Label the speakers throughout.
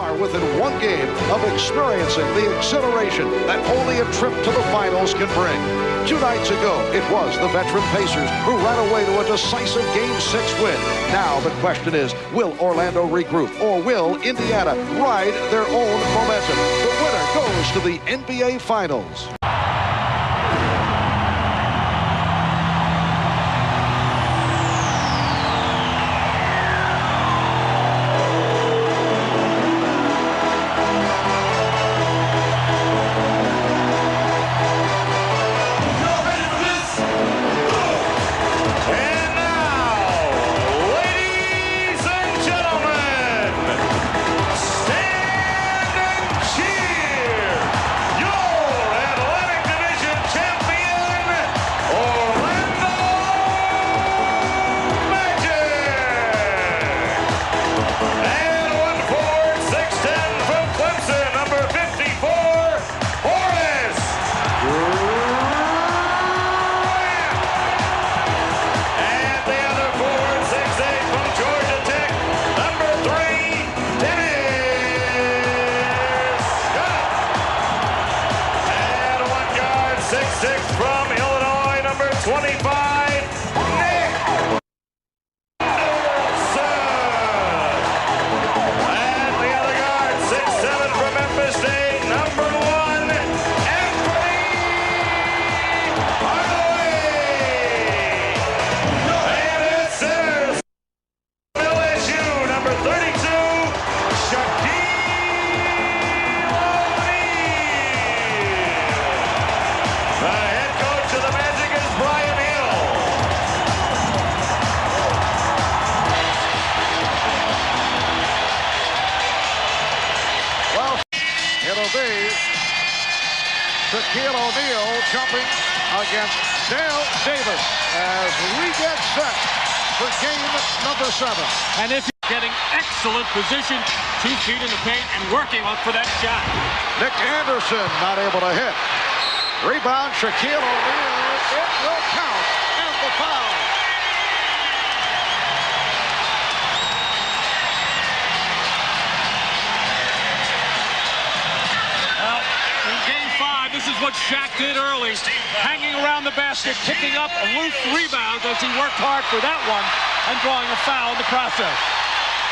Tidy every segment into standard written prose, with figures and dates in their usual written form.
Speaker 1: are within one game of experiencing the exhilaration that only a trip to the finals can bring. 2 nights ago, it was the veteran Pacers who ran away to a decisive Game 6 win. Now the question is, will Orlando regroup, or will Indiana ride their own momentum? The winner goes to the NBA Finals.
Speaker 2: From Illinois, number 25, Nick Olson. And the other guard, 6'7" from Memphis State, number 1, Anthony Hardaway. And at centers, LSU, number 32, Shaq. The head coach of the Magic is Brian Hill.
Speaker 1: Well, it'll be Shaquille O'Neal jumping against Dale Davis as we get set for game number 7.
Speaker 3: And if you're getting excellent position, 2 feet in the paint and working on for that shot.
Speaker 1: Nick Anderson not able to hit. Rebound, Shaquille O'Neal. It will count, and the foul.
Speaker 3: Well, in Game 5, this is what Shaq did early. Hanging around the basket, picking up a loose rebound as he worked hard for that one, and drawing a foul in the process.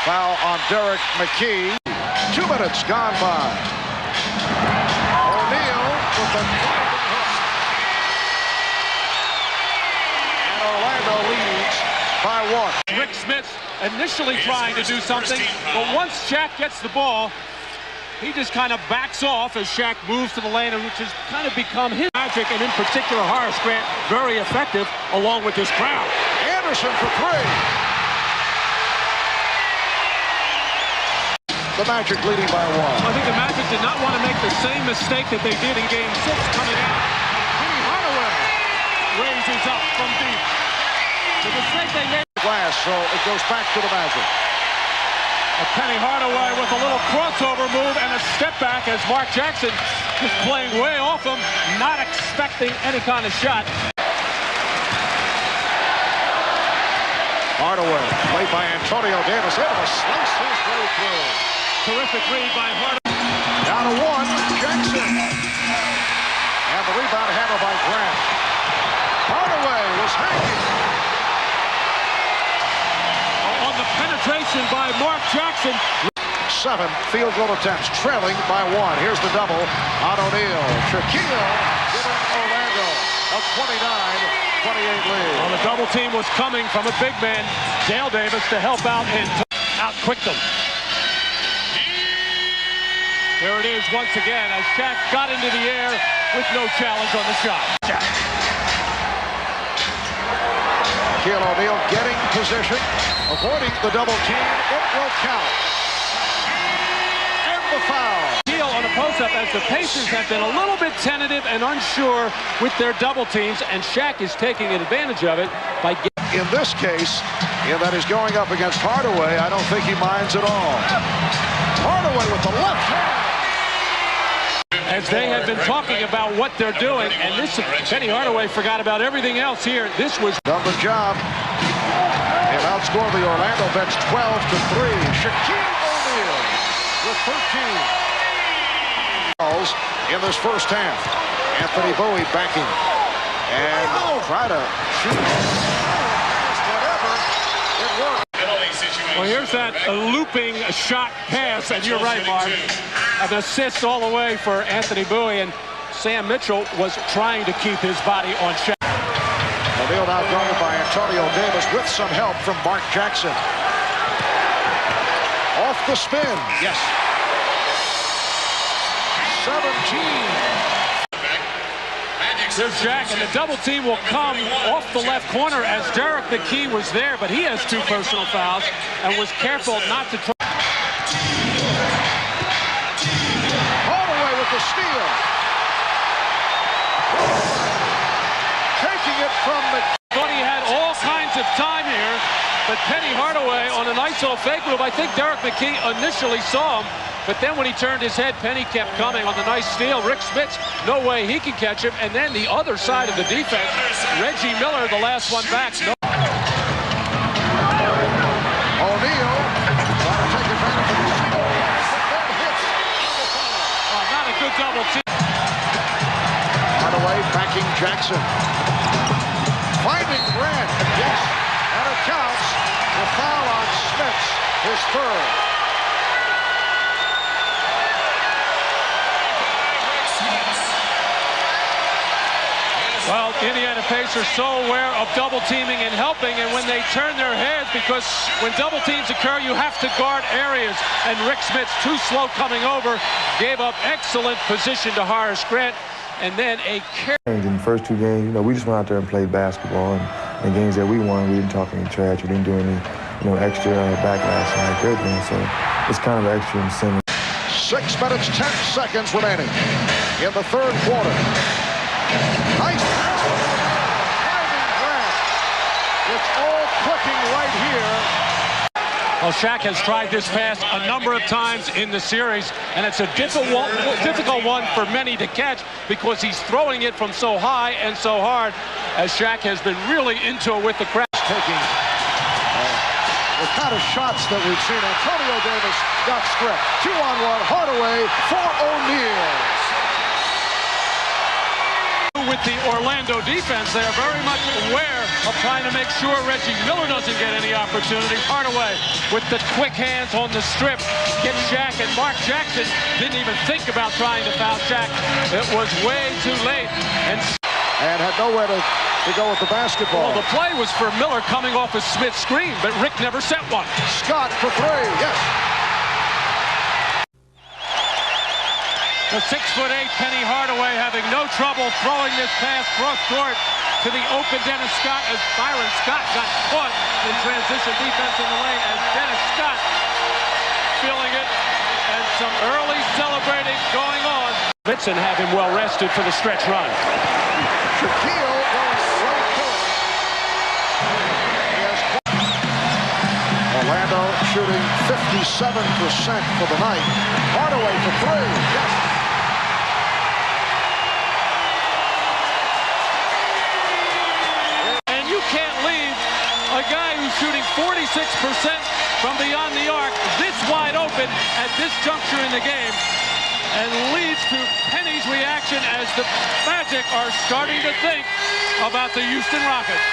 Speaker 1: Foul on Derek McKee. 2 minutes gone by. O'Neal with the Orlando leads by 1.
Speaker 3: Rick Smith initially trying to do something, but once Shaq gets the ball, he just kind of backs off as Shaq moves to the lane, which has kind of become his magic, and in particular Horace Grant, very effective along with this crowd.
Speaker 1: Anderson for 3. The Magic leading by 1.
Speaker 3: I think the Magic did not want to make the same mistake that they did in Game 6 coming out. Penny Hardaway raises up from deep. The mistake they made.
Speaker 1: Glass, so it goes back to the Magic.
Speaker 3: Penny Hardaway with a little crossover move and a step back as Mark Jackson just playing way off him, not expecting any kind of shot.
Speaker 1: Hardaway, played by Antonio Davis, able to slice his way through.
Speaker 3: Terrific read by Hardaway.
Speaker 1: Down to 1, Jackson. And the rebound handled by Grant. Hardaway was hanging.
Speaker 3: On the penetration by Mark Jackson.
Speaker 1: 7 field goal attempts, trailing by 1. Here's the double on O'Neal. Shaquille giving Orlando a 29-28 lead.
Speaker 3: Well, the double team was coming from a big man, Dale Davis, to help out and out-quick them. There it is once again as Shaq got into the air with no challenge on the shot.
Speaker 1: Shaquille O'Neal getting position, avoiding the double team. It will count. And the foul.
Speaker 3: Deal on a post-up as the Pacers have been a little bit tentative and unsure with their double teams, and Shaq is taking advantage of it by getting.
Speaker 1: In this case, in that he's going up against Hardaway, I don't think he minds at all. Hardaway with the left hand.
Speaker 3: As they have been talking about what they're doing, and this Penny Hardaway forgot about everything else here. This was
Speaker 1: done the job. And outscored the Orlando bench 12-3. Shaquille O'Neal with 13. In this first half, Anthony Bowie backing and try to shoot whatever it worked.
Speaker 3: Well, here's that looping shot pass, and you're right, Mark. An assist all the way for Anthony Bowie, and Sam Mitchell was trying to keep his body on Shaq.
Speaker 1: O'Neal now guarded by Antonio Davis with some help from Mark Jackson. Off the spin. Yes. 17.
Speaker 3: There's Shaq, and the double team will come off the left corner as Derek McKee was there, but he has 2 personal fouls and was careful not to try.
Speaker 1: Hardaway with the steal. Taking it from McKee.
Speaker 3: Thought he had all kinds of time here, but Penny Hardaway on an ISO fake move. I think Derek McKee initially saw him, but then when he turned his head, Penny kept coming on the nice steal. Rick Smits, no way he can catch him. And then the other side of the defense, Reggie Miller, the last one back. No.
Speaker 1: O'Neal trying to take advantage of the steal. But hits.
Speaker 3: Not a good double team.
Speaker 1: Hardaway backing Jackson. Finding Grant. Yes. And it counts. The foul on Smits, his third.
Speaker 3: Well, Indiana Pacers so aware of double teaming and helping, and when they turn their heads, because when double teams occur, you have to guard areas, and Rick Smits, too slow coming over, gave up excellent position to Horace Grant, and then a carry.
Speaker 4: In the first 2 games, we just went out there and played basketball, and the games that we won, we didn't talk any trash, we didn't do any, extra backlash like they're doing, so it's kind of extra incentive.
Speaker 1: 6 minutes, 10 seconds remaining in the third quarter. Nice pass. Finding Grant. It's all clicking right here.
Speaker 3: Well, Shaq has tried this pass a number of times in the series, and it's a difficult one for many to catch because he's throwing it from so high and so hard, as Shaq has been really into it with the crowd.
Speaker 1: Taking the kind of shots that we've seen. Antonio Davis got stripped. 2-on-1, Hardaway for O'Neal.
Speaker 3: With the Orlando defense, they are very much aware of trying to make sure Reggie Miller doesn't get any opportunity. Hardaway with the quick hands on the strip gets Shaq, and Mark Jackson didn't even think about trying to foul Shaq. It was way too late. And
Speaker 1: had nowhere to go with the basketball.
Speaker 3: Well, the play was for Miller coming off a Smith screen, but Rick never sent one.
Speaker 1: Scott for 3, yes.
Speaker 3: The 6'8" Penny Hardaway having no trouble throwing this pass cross court to the open Dennis Scott, as Byron Scott got caught in transition defense in the lane, as Dennis Scott feeling it, and some early celebrating going on. Vincent have him well rested for the stretch run.
Speaker 1: Shaquille going right to it. Orlando shooting 57% for the night. Hardaway for 3, yes.
Speaker 3: A guy who's shooting 46% from beyond the arc, this wide open at this juncture in the game, and leads to Penny's reaction as the Magic are starting to think about the Houston Rockets.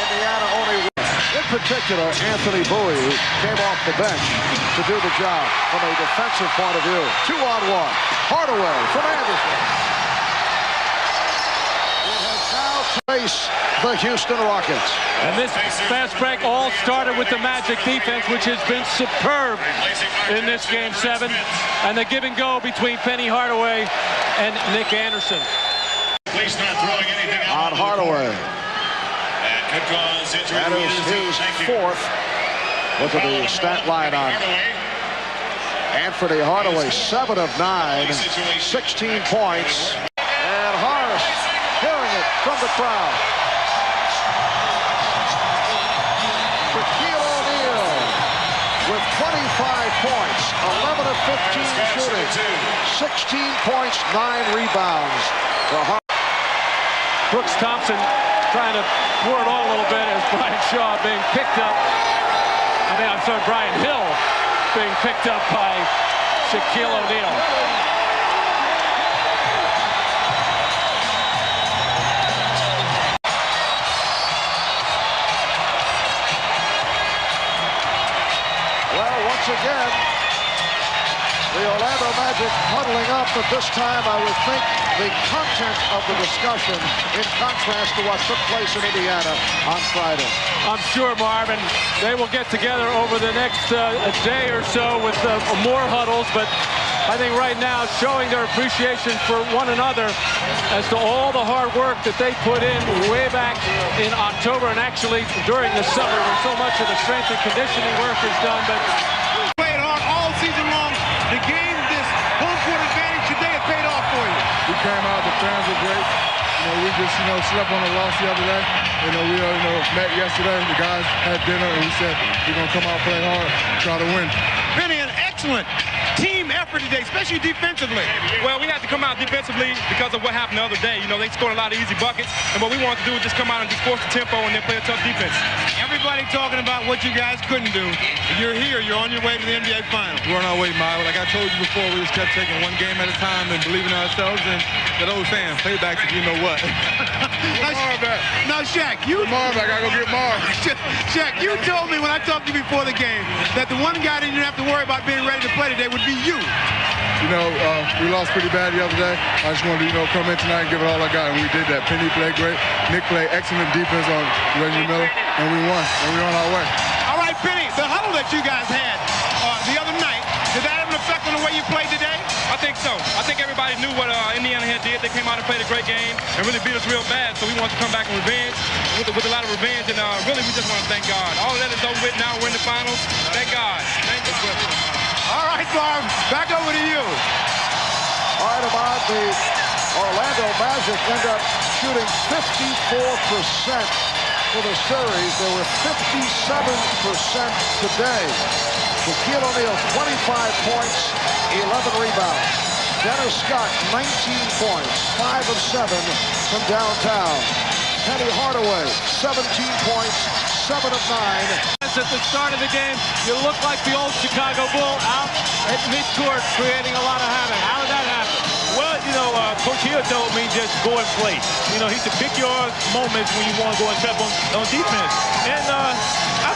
Speaker 1: Indiana only wins. In particular, Anthony Bowie came off the bench to do the job from a defensive point of view. 2-on-1. Hardaway from Anderson. Face the Houston Rockets.
Speaker 3: And this fast break all started with the Magic defense, which has been superb in this Game 7. And the give and go between Penny Hardaway and Nick Anderson.
Speaker 1: On Hardaway. That is his 4th. Look at the stat line on Anthony Hardaway. 7 of 9, 16 points. And Horace hearing it from the crowd. Shaquille O'Neal with 25 points, 11 of 15 shooting, 16 points, 9 rebounds.
Speaker 3: Brooks Thompson trying to pour it on a little bit as Brian Shaw being picked up. I'm sorry, Brian Hill being picked up by Shaquille O'Neal.
Speaker 1: Well, once again, the Orlando Magic huddling up, but this time I would think the content of the discussion in contrast to what took place in Indiana on Friday.
Speaker 3: I'm sure, Marvin, they will get together over the next a day or so with more huddles, but I think right now showing their appreciation for one another as to all the hard work that they put in way back in October and actually during the summer when so much of the strength and conditioning work is done. But
Speaker 5: played hard all season long. The game, this home court advantage today, it paid off for you.
Speaker 6: We came out, the fans were great. We just, slept on a loss the other day. We met yesterday. The guys had dinner, and we said we're going to come out, play hard, try to win.
Speaker 5: Benny, an excellent team effort today, especially defensively.
Speaker 7: Well, we had to come out defensively because of what happened the other day. They scored a lot of easy buckets, and what we wanted to do was just come out and just force the tempo and then play a tough defense.
Speaker 5: Everybody talking about what you guys couldn't do. You're here. You're on your way to the NBA Finals.
Speaker 6: We're on our way, Mike. Like I told you before, we just kept taking one game at a time and believing in ourselves. And that old saying, payback if you know what.
Speaker 5: Now, Shaq,
Speaker 6: Marv, I got to go get Marv.
Speaker 5: Shaq, you told me when I talked to you before the game that the one guy that you didn't have to worry about being ready to play today would be you.
Speaker 6: We lost pretty bad the other day. I just wanted to, come in tonight and give it all I got, and we did that. Penny played great. Nick played excellent defense on Reggie Miller, and we won, and we're on our way.
Speaker 5: All right, Penny, the huddle that you guys had the other night, did that have an effect on the way you played today?
Speaker 7: I think so. I think everybody knew what Indiana had did. They came out and played a great game and really beat us real bad, so we wanted to come back and revenge with a lot of revenge, and really we just want to thank God. All of that is over with now. We're in the finals. Thank God. Thank you.
Speaker 5: All right, Marv, back over to you.
Speaker 1: All right, Ahmad, the Orlando Magic end up shooting 54% for the series. They were 57% today. Shaquille O'Neal, 25 points, 11 rebounds. Dennis Scott, 19 points, 5 of 7 from downtown. Penny Hardaway, 17 points, 7 of 9.
Speaker 3: At the start of the game, you look like the old Chicago Bull out at midcourt creating a lot of havoc. How did that happen?
Speaker 8: Well, Coach Hill told me just go and play. He said pick your moments when you want to go and trap on defense. And I